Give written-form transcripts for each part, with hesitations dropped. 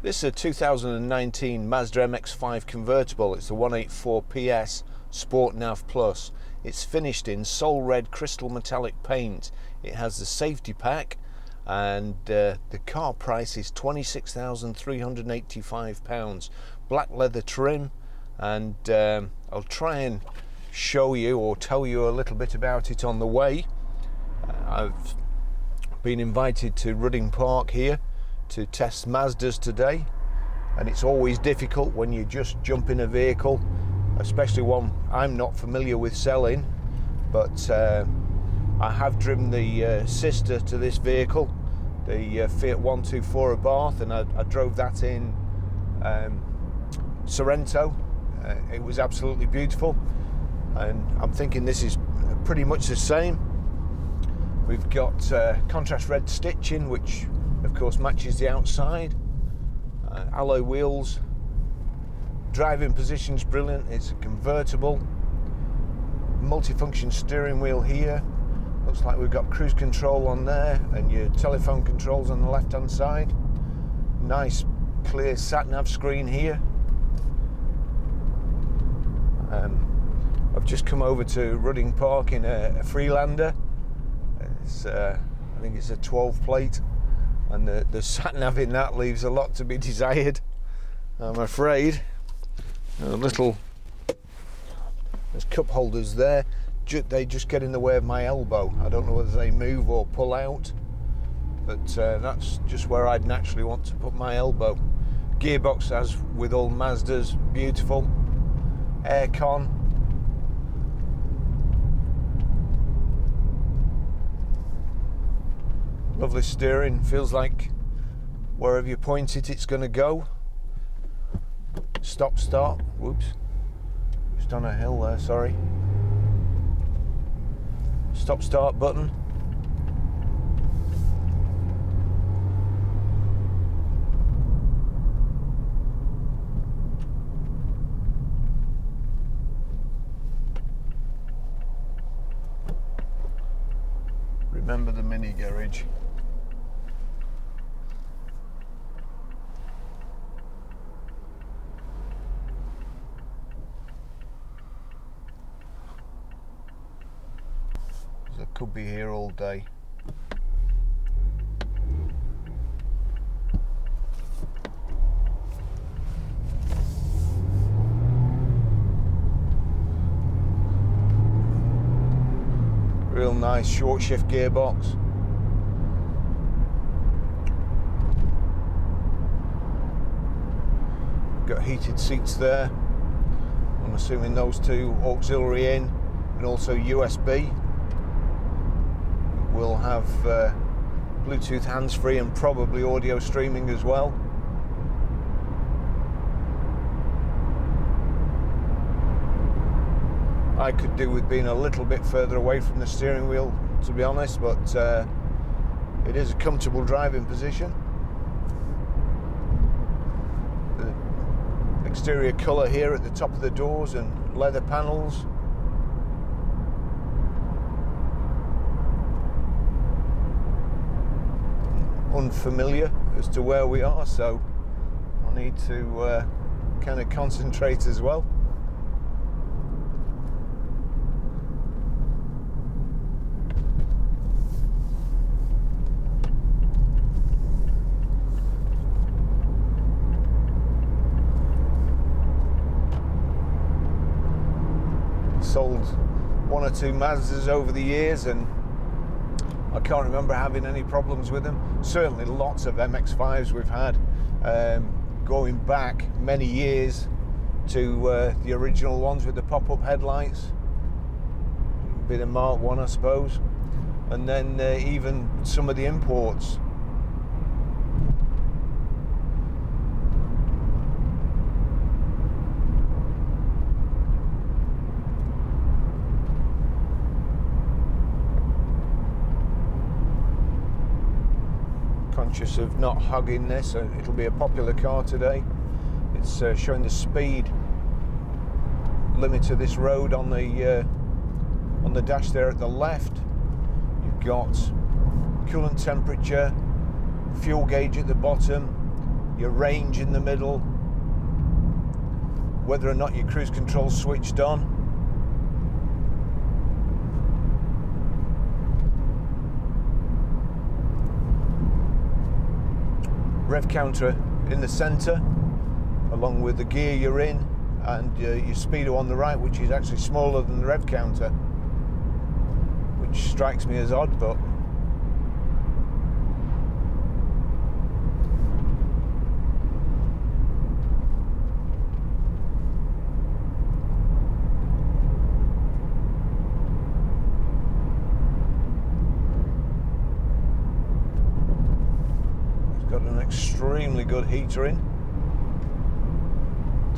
This is a 2019 Mazda MX-5 convertible. It's the 184ps Sport Nav Plus. It's finished in Soul Red crystal metallic paint. It has the safety pack, and the car price is £26,385. Black leather trim, and I'll try and show you or tell you a little bit about it on the way. I've been invited to Rudding Park here to test Mazdas today, and it's always difficult when you just jump in a vehicle, especially one I'm not familiar with selling, but I have driven the sister to this vehicle, the Fiat 124 of Bath, and I drove that in Sorrento. It was absolutely beautiful, and I'm thinking this is pretty much the same. We've got contrast red stitching, which of course matches the outside, alloy wheels, driving position's brilliant. It's a convertible, multifunction steering wheel here. Looks like we've got cruise control on there, and your telephone controls on the left hand side. Nice clear sat nav screen here. I've just come over to Rudding Park in a Freelander. It's I think it's a 12 plate, and the sat nav in that leaves a lot to be desired, I'm afraid. There's cup holders there. They just get in the way of my elbow. I don't know whether they move or pull out, but that's just where I'd naturally want to put my elbow. Gearbox, as with all Mazdas, beautiful. Aircon. Lovely steering. Feels like wherever you point it, it's going to go. Stop start. Whoops. Just on a hill there, sorry. Stop start button. Remember the mini garage. I could be here all day. Real nice short shift gearbox. Got heated seats there. I'm assuming those two auxiliary in and also USB. We'll have Bluetooth hands-free and probably audio streaming as well. I could do with being a little bit further away from the steering wheel, to be honest, but it is a comfortable driving position. The exterior colour here at the top of the doors and leather panels. Unfamiliar as to where we are, so I need to kind of concentrate as well. Sold one or two Mazdas over the years, and I can't remember having any problems with them. Certainly lots of MX-5s we've had, going back many years to the original ones with the pop-up headlights. Be the Mark 1, I suppose. And then even some of the imports. Conscious of not hugging this, so it'll be a popular car today. It's showing the speed limit of this road on the dash there at the left. You've got coolant temperature, fuel gauge at the bottom, your range in the middle, whether or not your cruise control switched on. Rev counter in the center, along with the gear you're in, and your speedo on the right, which is actually smaller than the rev counter, which strikes me as odd, but it's got an extremely good heater in.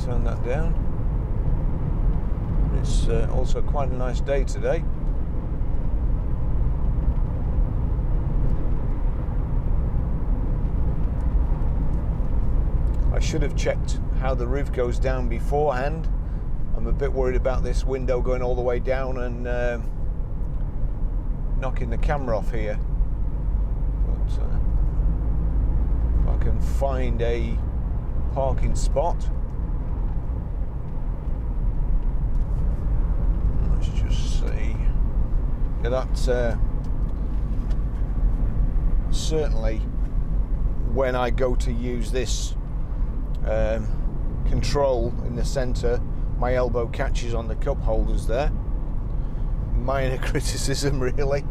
Turn that down. It's also quite a nice day today. I should have checked how the roof goes down beforehand. I'm a bit worried about this window going all the way down and knocking the camera off here. But if I can find a parking spot. Let's just see. Yeah, that's certainly when I go to use this control in the center, my elbow catches on the cup holders there. Minor criticism, really.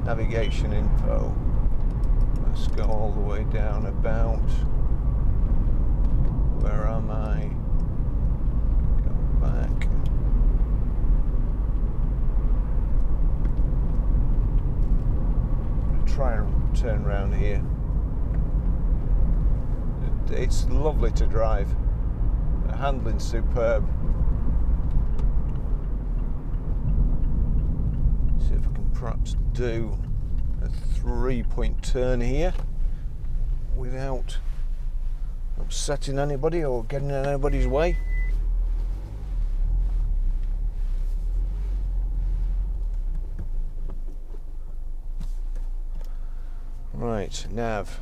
Navigation info. Let's go all the way down about. Where am I? Go back. Try and turn around here. It's lovely to drive. The handling's superb. See if I can perhaps do a 3-point turn here without upsetting anybody or getting in anybody's way. Right, nav.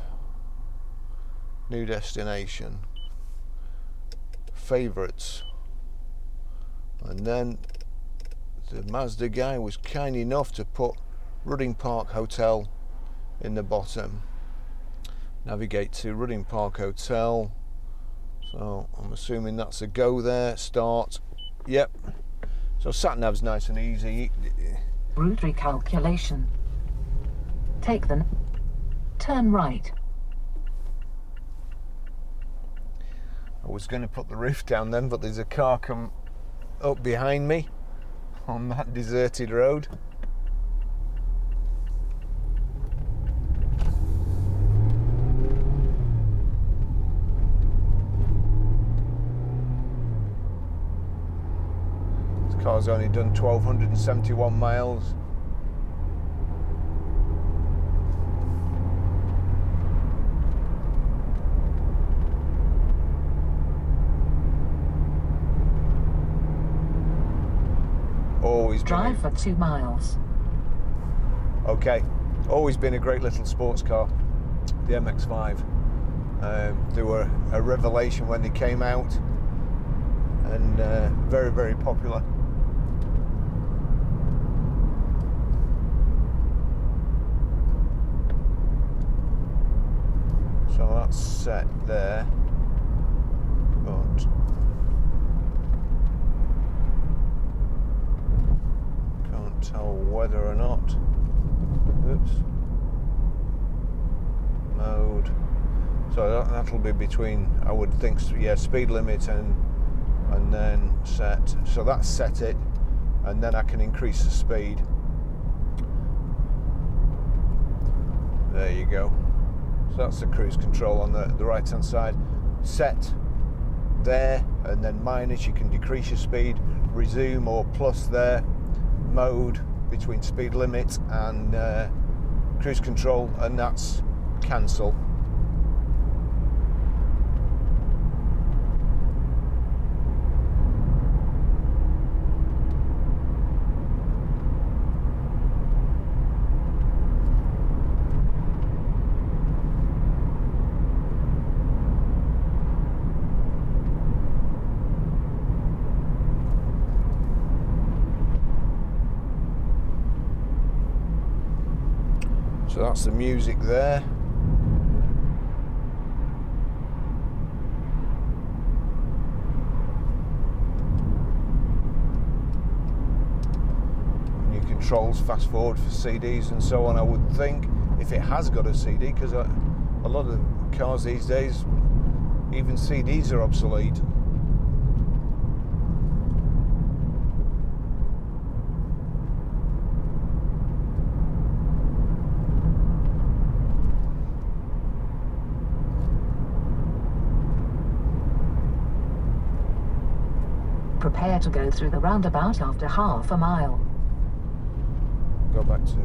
New destination, favorites, and then the Mazda guy was kind enough to put Rudding Park Hotel in the bottom. Navigate to Rudding Park Hotel, so I'm assuming that's a go there. Start. Yep. So sat nav's nice and easy. Route recalculation. Take the turn right. I was going to put the roof down then, but there's a car come up behind me on that deserted road. This car's only done 1,271 miles. Drive for 2 miles. Okay, always been a great little sports car, the MX-5. They were a revelation when they came out, and very, very popular. So that's set there, but tell whether or not. Oops. Mode. So that'll be between, I would think, yeah, speed limit and then set. So that's set it, and then I can increase the speed. There you go. So that's the cruise control on the right hand side. Set there, and then minus, you can decrease your speed. Resume or plus there. Mode between speed limit and cruise control, and that's cancel. So that's the music there. New controls, fast forward for CDs and so on, I would think, if it has got a CD, because a lot of cars these days, even CDs are obsolete. Prepare to go through the roundabout after half a mile. Go back to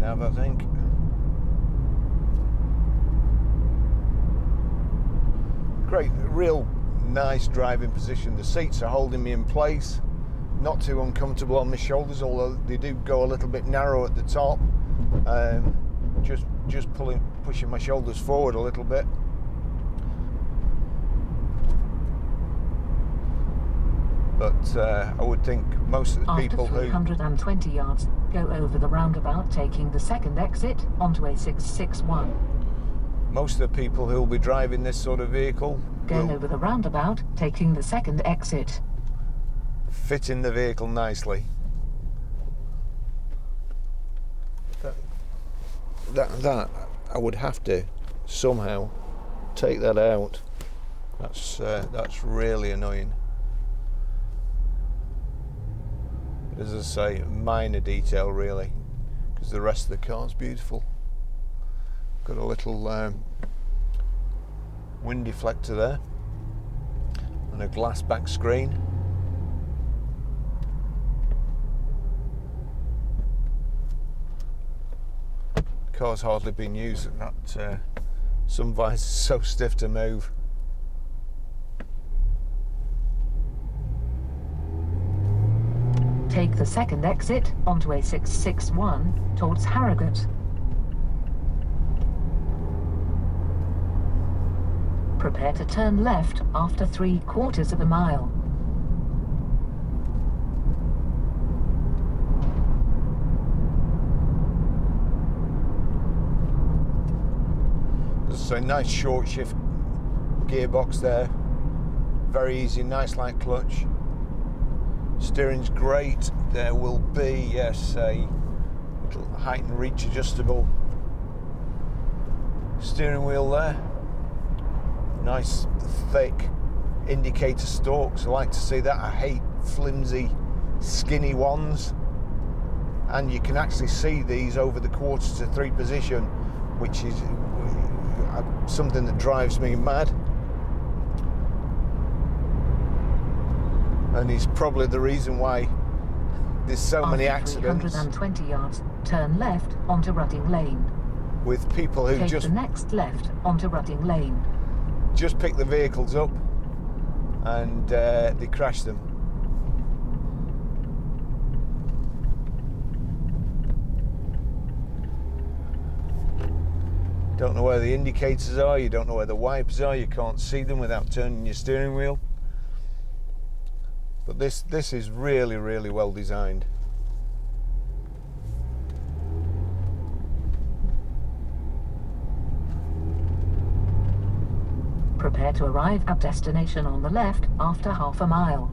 Nav, I think. Great, real nice driving position. The seats are holding me in place, not too uncomfortable on my shoulders, although they do go a little bit narrow at the top. Just pushing my shoulders forward a little bit. But I would think most of the people who... After 320 yards, go over the roundabout, taking the second exit onto A661. Most of the people who will be driving this sort of vehicle... Go over the roundabout, taking the second exit. Fit in the vehicle nicely. That I would have to somehow take that out. That's really annoying. But as I say, minor detail really, because the rest of the car's beautiful. Got a little wind deflector there and a glass back screen. Car's hardly been used, and that some visors so stiff to move. Take the second exit onto A661 towards Harrogate. Prepare to turn left after 3/4 of a mile. There's a nice short shift gearbox there. Very easy, nice light clutch. Steering's great. There will be, yes, a little height and reach adjustable steering wheel there. Nice thick indicator stalks. I like to see that. I hate flimsy, skinny ones. And you can actually see these over the 2/4 position, which is something that drives me mad. And it's probably the reason why there's so many accidents. 320 yards, turn left onto Rudding Lane. With people who Take just the next left onto Rudding Lane. Just pick the vehicles up and they crash them. Don't know where the indicators are, you don't know where the wipers are, you can't see them without turning your steering wheel. But this is really, really well designed. Prepare to arrive at destination on the left after half a mile.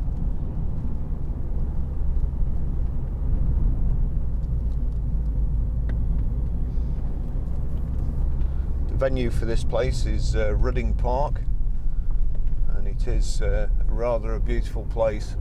The venue for this place is Rudding Park, and it is rather a beautiful place.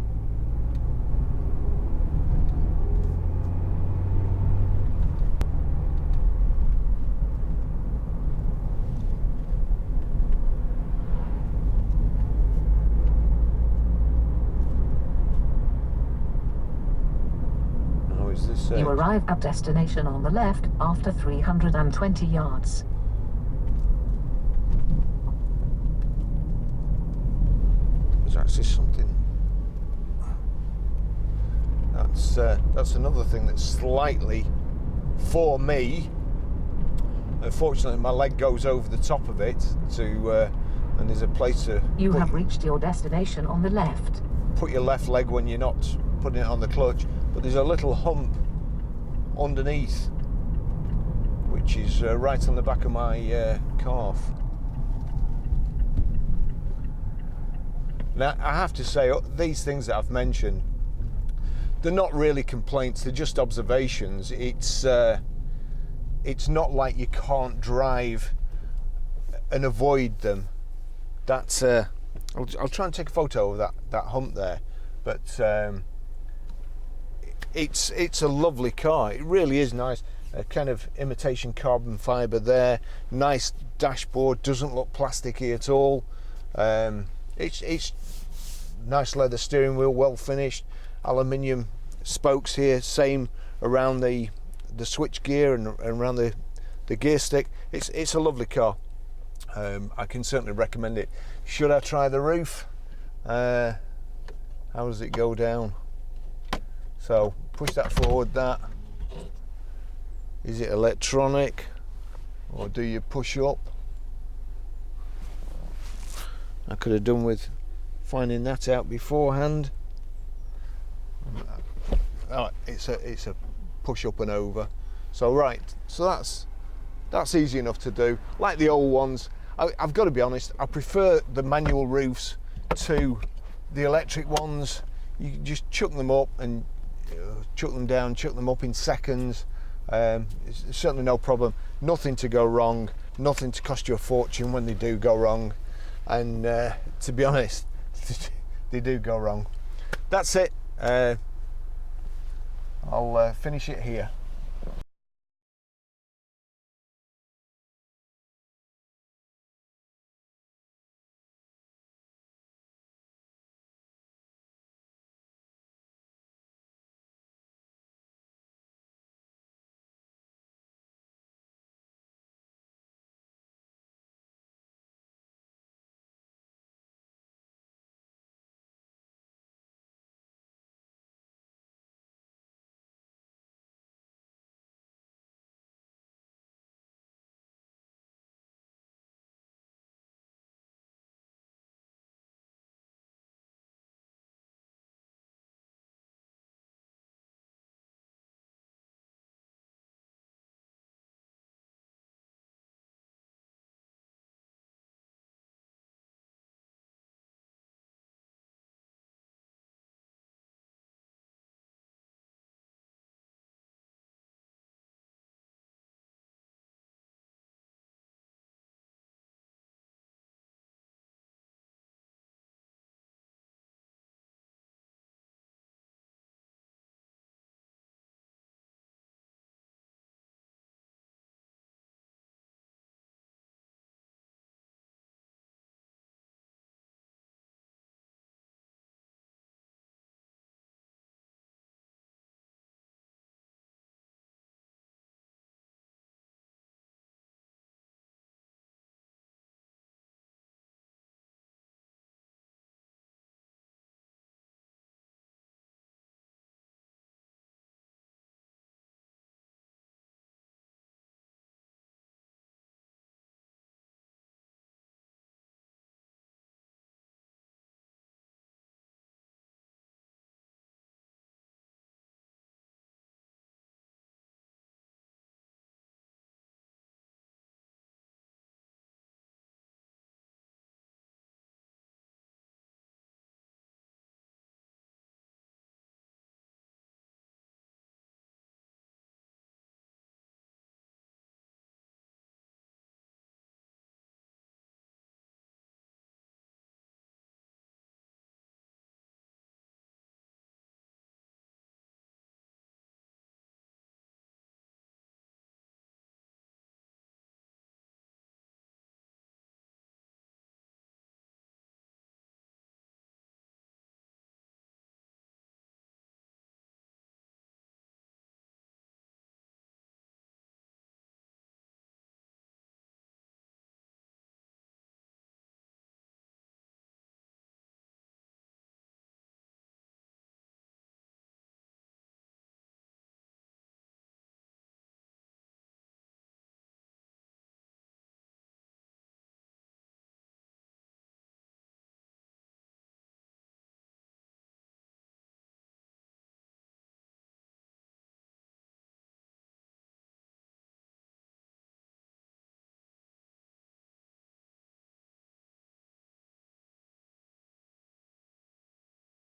You arrive at destination on the left after 320 yards. There's actually something. That's another thing that's slightly, for me, unfortunately my leg goes over the top of it and there's a place to... You have reached your destination on the left. Put your left leg when you're not putting it on the clutch, but there's a little hump underneath, which is right on the back of my calf. Now I have to say, these things that I've mentioned, they're not really complaints, they're just observations. It's not like you can't drive and avoid them. That's I'll try and take a photo of that hump there, but it's a lovely car. It really is nice. A kind of imitation carbon fibre there. Nice dashboard, doesn't look plasticky at all. It's nice leather steering wheel, well finished. Aluminium spokes here, same around the switch gear and around the gear stick. It's a lovely car. I can certainly recommend it. Should I try the roof? How does it go down? So push that forward. That is it electronic, or do you push up? I could have done with finding that out beforehand. Oh, it's a push up and over. So right, so that's easy enough to do. Like the old ones, I've got to be honest, I prefer the manual roofs to the electric ones. You just chuck them up and chuck them down, chuck them up in seconds. It's certainly no problem. Nothing to go wrong, nothing to cost you a fortune when they do go wrong. And to be honest, they do go wrong. That's it. I'll finish it here.